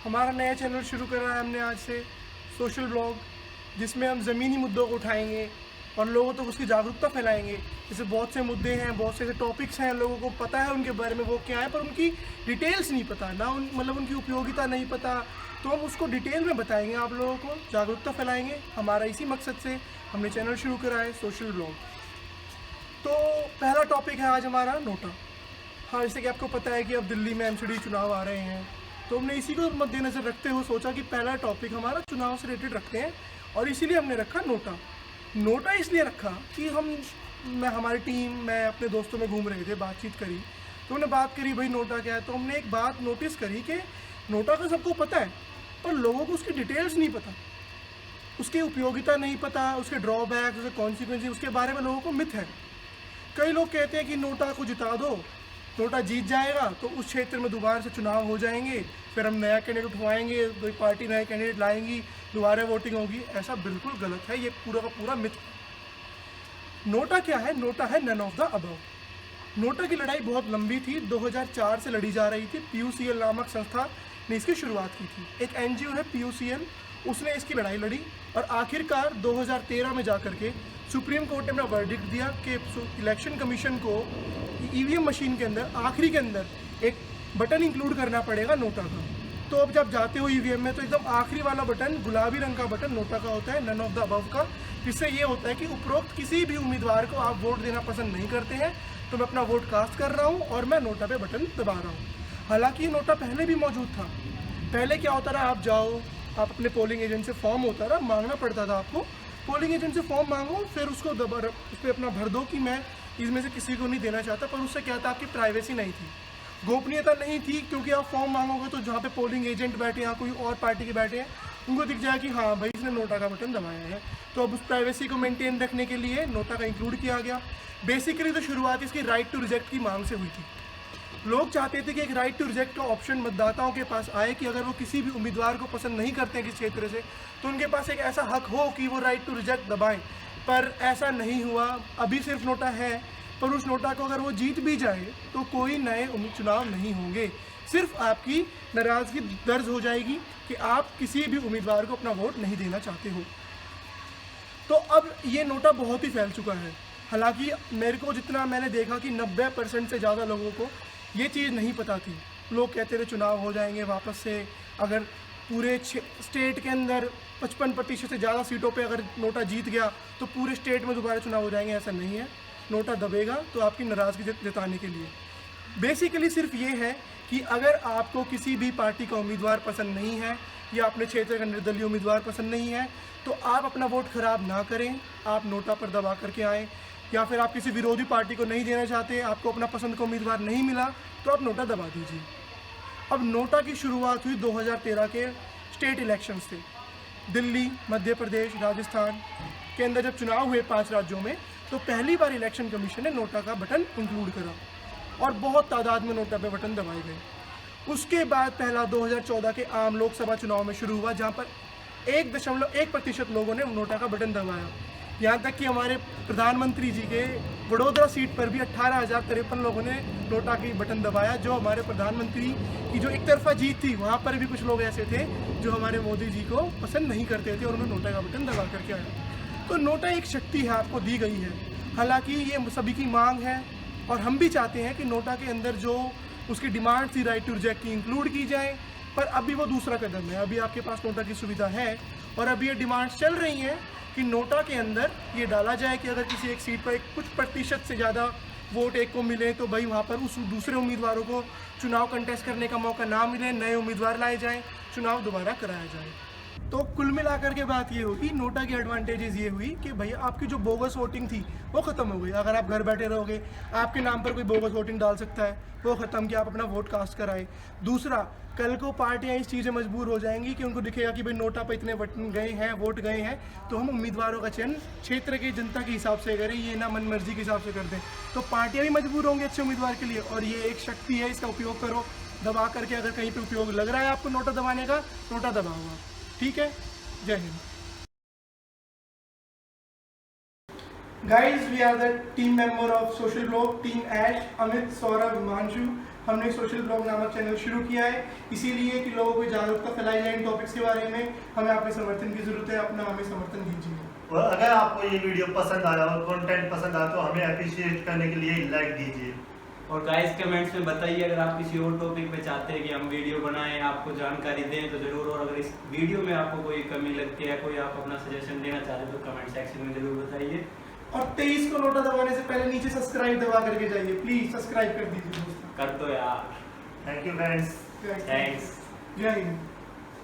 हमारा नया चैनल शुरू करा है हमने आज से, सोशल ब्लॉग, जिसमें हम ज़मीनी मुद्दों को उठाएंगे और लोगों तक उसकी जागरूकता फैलाएंगे। जैसे बहुत से मुद्दे हैं, बहुत से ऐसे टॉपिक्स हैं, लोगों को पता है उनके बारे में वो क्या है, पर उनकी डिटेल्स नहीं पता ना, मतलब उनकी उपयोगिता नहीं पता। तो हम उसको डिटेल में बताएंगे, आप लोगों को जागरूकता फैलाएंगे। हमारा इसी मकसद से हमने चैनल शुरू करा है सोशल ब्लॉग। तो पहला टॉपिक है आज हमारा नोटा। हाँ, जैसे कि आपको पता है कि अब दिल्ली में एमसीडी चुनाव आ रहे हैं, तो हमने इसी को मद्देनज़र रखते हुए सोचा कि पहला टॉपिक हमारा चुनाव से रिलेटेड रखते हैं, और इसीलिए हमने रखा नोटा। नोटा इसलिए रखा कि हमारी टीम, मैं अपने दोस्तों में घूम रहे थे, बातचीत करी, तो हमने बात करी भाई नोटा क्या है। तो हमने एक बात नोटिस करी कि नोटा का सबको पता है, पर लोगों को उसकी डिटेल्स नहीं पता, उसकी उपयोगिता नहीं पता, उसके ड्रॉबैक, उसके कॉन्सिक्वेंसेस, उसके बारे में लोगों को मिथ है। कई लोग कहते हैं कि नोटा को जिता दो, नोटा जीत जाएगा तो उस क्षेत्र में दोबारा से चुनाव हो जाएंगे, फिर हम नया कैंडिडेट उठवाएंगे, कोई पार्टी नए कैंडिडेट लाएंगी, दोबारा वोटिंग होगी। ऐसा बिल्कुल गलत है, ये पूरा का पूरा मिथ। नोटा क्या है? नोटा है none of the above. NOTA की लड़ाई बहुत लंबी थी, 2004 से लड़ी जा रही थी। PUCL नामक संस्था ने इसकी शुरुआत की थी। एक NGO है PUCL, उसने इसकी लड़ाई लड़ी और आखिरकार 2013 में जाकर के सुप्रीम कोर्ट ने अपना वर्डिक्ट दिया कि इलेक्शन कमीशन को EVM मशीन के अंदर आखिरी के अंदर एक बटन इंक्लूड करना पड़ेगा नोटा का। तो अब जब जाते हो EVM में, तो एकदम आखिरी वाला बटन, गुलाबी रंग का बटन नोटा का होता है, नन ऑफ द अबव का। जिससे ये होता है कि उपरोक्त किसी भी उम्मीदवार को आप वोट देना पसंद नहीं करते हैं, तो मैं अपना वोट कास्ट कर रहा हूँ और मैं नोटा पे बटन दबा रहा हूँ। हालांकि ये नोटा पहले भी मौजूद था। पहले क्या होता रहा, आप जाओ, आप अपने पोलिंग एजेंट से फॉर्म होता रहा, मांगना पड़ता था आपको, पोलिंग एजेंट से फॉर्म मांगो, फिर उसको उस पर अपना भर दो कि मैं इसमें से किसी को नहीं देना चाहता। पर उससे क्या था, आपकी प्राइवेसी नहीं थी, गोपनीयता नहीं थी, क्योंकि आप फॉर्म मांगोगे तो जहाँ पे पोलिंग एजेंट बैठे हैं, कोई और पार्टी के बैठे हैं, उनको दिख जाए कि हाँ भाई इसने नोटा का बटन दबाया है। तो अब उस प्राइवेसी को मेंटेन रखने के लिए नोटा का इंक्लूड किया गया। बेसिकली तो शुरुआत इसकी राइट टू रिजेक्ट की मांग से हुई थी। लोग चाहते थे कि एक राइट टू रिजेक्ट का ऑप्शन मतदाताओं के पास आए, कि अगर वो किसी भी उम्मीदवार को पसंद नहीं करते हैं किस क्षेत्र से, तो उनके पास एक ऐसा हक हो कि वो राइट टू रिजेक्ट दबाएं। पर ऐसा नहीं हुआ। अभी सिर्फ नोटा है, पर उस नोटा को अगर वो जीत भी जाए तो कोई नए चुनाव नहीं होंगे। सिर्फ आपकी नाराज़गी दर्ज हो जाएगी कि आप किसी भी उम्मीदवार को अपना वोट नहीं देना चाहते हो। तो अब ये नोटा बहुत ही फैल चुका है। हालांकि मेरे को जितना मैंने देखा कि 90% से ज़्यादा लोगों को ये चीज़ नहीं पता थी। लोग कहते थे चुनाव हो जाएंगे वापस से, अगर पूरे स्टेट के अंदर 55% से ज़्यादा सीटों पे अगर नोटा जीत गया तो पूरे स्टेट में दोबारा चुनाव हो जाएंगे। ऐसा नहीं है। नोटा दबेगा तो आपकी नाराज़गी जताने के लिए। बेसिकली सिर्फ ये है कि अगर आपको किसी भी पार्टी का उम्मीदवार पसंद नहीं है या अपने क्षेत्र का निर्दलीय उम्मीदवार पसंद नहीं है, तो आप अपना वोट खराब ना करें, आप नोटा पर दबा करके आएँ। या फिर आप किसी विरोधी पार्टी को नहीं देना चाहते, आपको अपना पसंद का उम्मीदवार नहीं मिला, तो आप नोटा दबा दीजिए। अब नोटा की शुरुआत हुई 2013 के स्टेट इलेक्शन से। दिल्ली, मध्य प्रदेश, राजस्थान के अंदर जब चुनाव हुए 5 राज्यों में, तो पहली बार इलेक्शन कमीशन ने नोटा का बटन इंक्लूड करा और बहुत तादाद में नोटा पे बटन दबाए गए। उसके बाद पहला 2014 के आम लोकसभा चुनाव में शुरू हुआ, जहाँ पर 1.1% लोगों ने नोटा का बटन दबाया। यहाँ तक कि हमारे प्रधानमंत्री जी के वडोदरा सीट पर भी 18,053 लोगों ने नोटा की बटन दबाया। जो हमारे प्रधानमंत्री की जो एक तरफा जीत थी, वहाँ पर भी कुछ लोग ऐसे थे जो हमारे मोदी जी को पसंद नहीं करते थे और उन्होंने नोटा का बटन दबा करके आया। तो नोटा एक शक्ति है, आपको दी गई है। हालांकि ये सभी की मांग है और हम भी चाहते हैं कि नोटा के अंदर जो उसकी डिमांड थी राइट टू रिजेक्ट की, इंक्लूड की जाए। पर अभी वो दूसरा कदम है। अभी आपके पास नोटा की सुविधा है और अभी ये डिमांड चल रही हैं कि नोटा के अंदर ये डाला जाए कि अगर किसी एक सीट पर कुछ प्रतिशत से ज़्यादा वोट एक को मिले, तो भाई वहाँ पर उस दूसरे उम्मीदवारों को चुनाव कंटेस्ट करने का मौका ना मिले, नए उम्मीदवार लाए जाएं, चुनाव दोबारा कराया जाए। तो कुल मिलाकर के बात ये होगी, नोटा की एडवांटेजेस ये हुई कि भैया आपकी जो बोगस वोटिंग थी वो ख़त्म हो गई। अगर आप घर बैठे रहोगे, आपके नाम पर कोई बोगस वोटिंग डाल सकता है, वो ख़त्म किया, आप अपना वोट कास्ट कराए। दूसरा, कल को पार्टियां इस चीज़ें मजबूर हो जाएंगी कि उनको दिखेगा कि भाई नोटा पर इतने बटन गए हैं, वोट गए हैं, तो हम उम्मीदवारों का चयन क्षेत्र की जनता के हिसाब से करें, ये ना मन मर्जी के हिसाब से कर दें। तो पार्टियां भी मजबूर होंगी अच्छे उम्मीदवार के लिए। और ये एक शक्ति है, इसका उपयोग करो, दबा करके। अगर कहीं पर उपयोग लग रहा है आपको नोटा दबाने का, नोटा दबाओ। ठीक है। जय Hind. Guys, we are the team member of Social Blog, Team Ash, Amit, Saurabh, Himanshu. हमने सोशल ब्लॉग नामक चैनल शुरू किया है इसीलिए कि लोगों को जागरूकता फैलाई जाए इन टॉपिक्स के बारे में। हमें आपके समर्थन की जरूरत है, अपना हमें समर्थन दीजिए। और अगर आपको ये वीडियो पसंद आया और कंटेंट पसंद आया तो हमें अप्रिशिएट करने के लिए लाइक दीजिए। और गाइस कमेंट्स में बताइए अगर आप किसी और टॉपिक पे चाहते हैं कि हम वीडियो बनाएं, आपको जानकारी दें तो जरूर। और अगर इस वीडियो में आपको कोई कमी लगती है, कोई आप अपना सजेशन देना चाहते हैं तो कमेंट सेक्शन में जरूर बताइए। और 23 को नोटा दबाने से पहले नीचे सब्सक्राइब दबा करके जाइए, प्लीज सब्सक्राइब कर दीजिए दोस्तों। कर दो यार। Thank you friends. थैंक्स। जय हिंद।